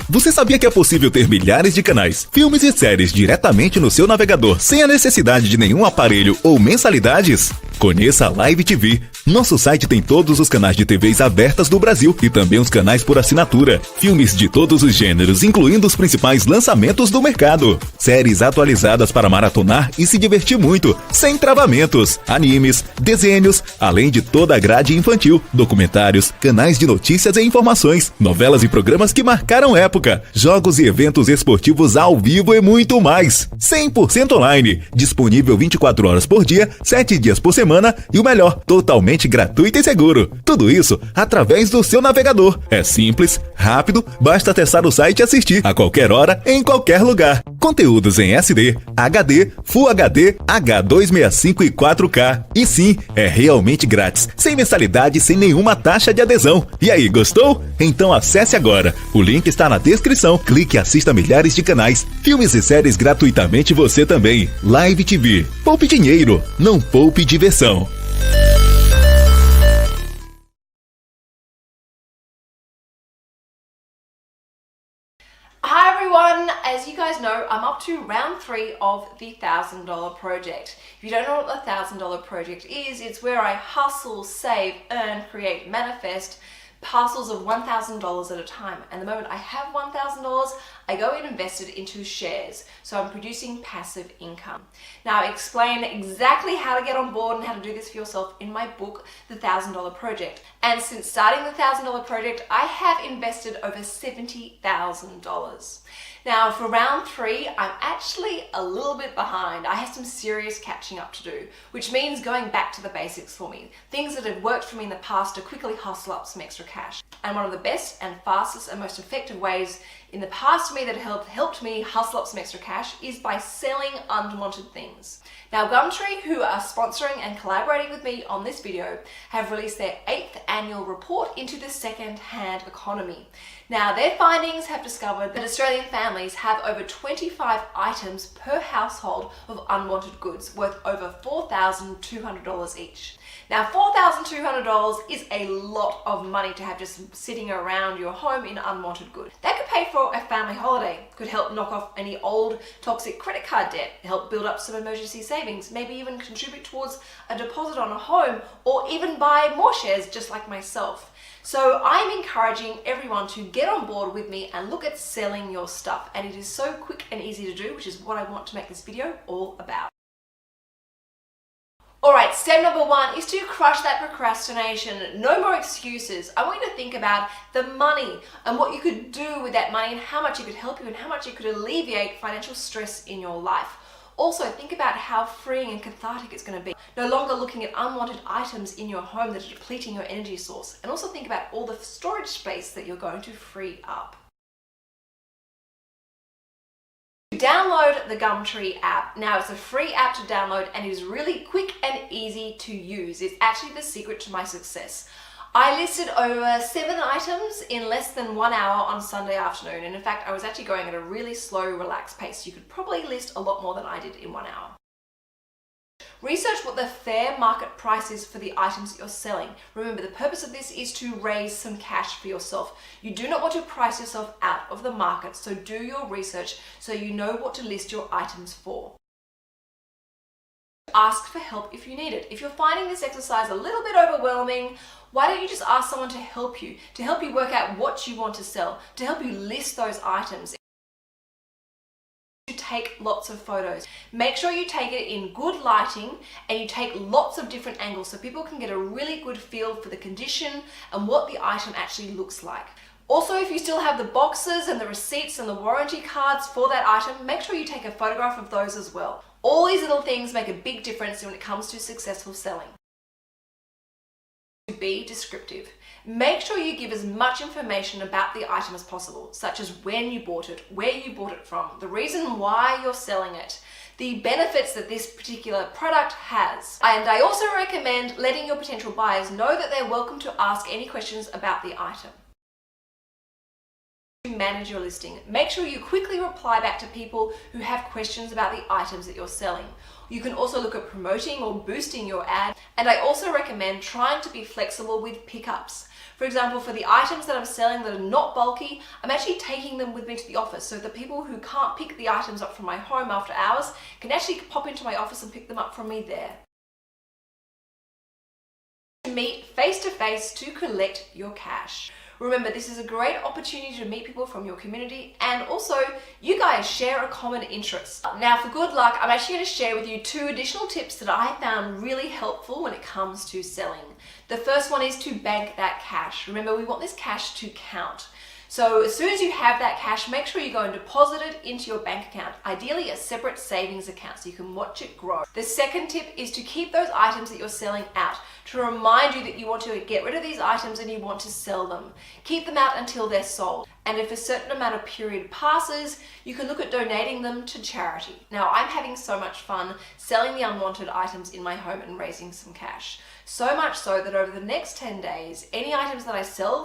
Você sabia que é possível ter milhares de canais, filmes e séries diretamente no seu navegador sem a necessidade de nenhum aparelho ou mensalidades? Conheça a Live TV. Nosso site tem todos os canais de TVs abertas do Brasil e também os canais por assinatura. Filmes de todos os gêneros, incluindo os principais lançamentos do mercado. Séries atualizadas para maratonar e se divertir muito, sem travamentos. Animes, desenhos, além de toda a grade infantil, documentários, canais de notícias e informações, novelas e programas que marcaram época, jogos e eventos esportivos ao vivo e muito mais. 100% online, disponível 24 horas por dia, 7 dias por semana e o melhor, totalmente gratuito e seguro. Tudo isso através do seu navegador. É simples, rápido, basta acessar o site e assistir a qualquer hora, em qualquer lugar. Conteúdos em SD, HD, Full HD, H265 e 4K. E sim, é realmente grátis, sem mensalidade, sem nenhuma taxa de adesão. E aí, gostou? Então acesse agora. O link está na descrição. Clique e assista milhares de canais, filmes e séries gratuitamente você também. Live TV. Poupe dinheiro, não poupe diversão. Hi everyone, as you guys know, I'm up to round 3 of the $1,000 project. If you don't know what the $1,000 project is, it's where I hustle, save, earn, create, manifest parcels of $1,000 at a time. And the moment I have $1,000, I go and invest it into shares. So I'm producing passive income. Now I explain exactly how to get on board and how to do this for yourself in my book, The $1,000 Project. And since starting the $1,000 project, I have invested over $70,000. Now for round 3, I'm actually a little bit behind. I have some serious catching up to do, which means going back to the basics for me. Things that have worked for me in the past to quickly hustle up some extra cash. And one of the best and fastest and most effective ways in the past for me that helped me hustle up some extra cash is by selling unwanted things. Now Gumtree, who are sponsoring and collaborating with me on this video, have released their 8th annual report into the second-hand economy. Now their findings have discovered that Australian families have over 25 items per household of unwanted goods worth over $4,200 each. Now $4,200 is a lot of money to have just sitting around your home in unwanted goods. That could pay for a family holiday, could help knock off any old toxic credit card debt, help build up some emergency savings, maybe even contribute towards a deposit on a home, or even buy more shares just like myself. So I'm encouraging everyone to get on board with me and look at selling your stuff. And it is so quick and easy to do, which is what I want to make this video all about. Alright, step number 1 is to crush that procrastination. No more excuses. I want you to think about the money and what you could do with that money and how much it could help you and how much it could alleviate financial stress in your life. Also, think about how freeing and cathartic it's going to be. No longer looking at unwanted items in your home that are depleting your energy source. And also think about all the storage space that you're going to free up. Download the Gumtree app. Now it's a free app to download and it is really quick and easy to use. It's actually the secret to my success. I listed over 7 items in less than 1 hour on Sunday afternoon, and in fact I was actually going at a really slow, relaxed pace. You could probably list a lot more than I did in 1 hour. Research what the fair market price is for the items that you're selling. Remember, the purpose of this is to raise some cash for yourself. You do not want to price yourself out of the market, so do your research so you know what to list your items for. Ask for help if you need it. If you're finding this exercise a little bit overwhelming, why don't you just ask someone to help you work out what you want to sell, to help you list those items. You take lots of photos. Make sure you take it in good lighting and you take lots of different angles so people can get a really good feel for the condition and what the item actually looks like. Also, if you still have the boxes and the receipts and the warranty cards for that item, make sure you take a photograph of those as well. All these little things make a big difference when it comes to successful selling. Be descriptive. Make sure you give as much information about the item as possible, such as when you bought it, where you bought it from, the reason why you're selling it, the benefits that this particular product has. And I also recommend letting your potential buyers know that they're welcome to ask any questions about the item. Manage your listing. Make sure you quickly reply back to people who have questions about the items that you're selling. You can also look at promoting or boosting your ad. And I also recommend trying to be flexible with pickups. For example, for the items that I'm selling that are not bulky, I'm actually taking them with me to the office so that people who can't pick the items up from my home after hours can actually pop into my office and pick them up from me there. Meet face to face to collect your cash. Remember, this is a great opportunity to meet people from your community, and also you guys share a common interest. Now for good luck, I'm actually going to share with you 2 additional tips that I found really helpful when it comes to selling. The first one is to bank that cash. Remember, we want this cash to count. So as soon as you have that cash, make sure you go and deposit it into your bank account, ideally a separate savings account so you can watch it grow. The second tip is to keep those items that you're selling out, to remind you that you want to get rid of these items and you want to sell them. Keep them out until they're sold. And if a certain amount of period passes, you can look at donating them to charity. Now, I'm having so much fun selling the unwanted items in my home and raising some cash. So much so that over the next 10 days, any items that I sell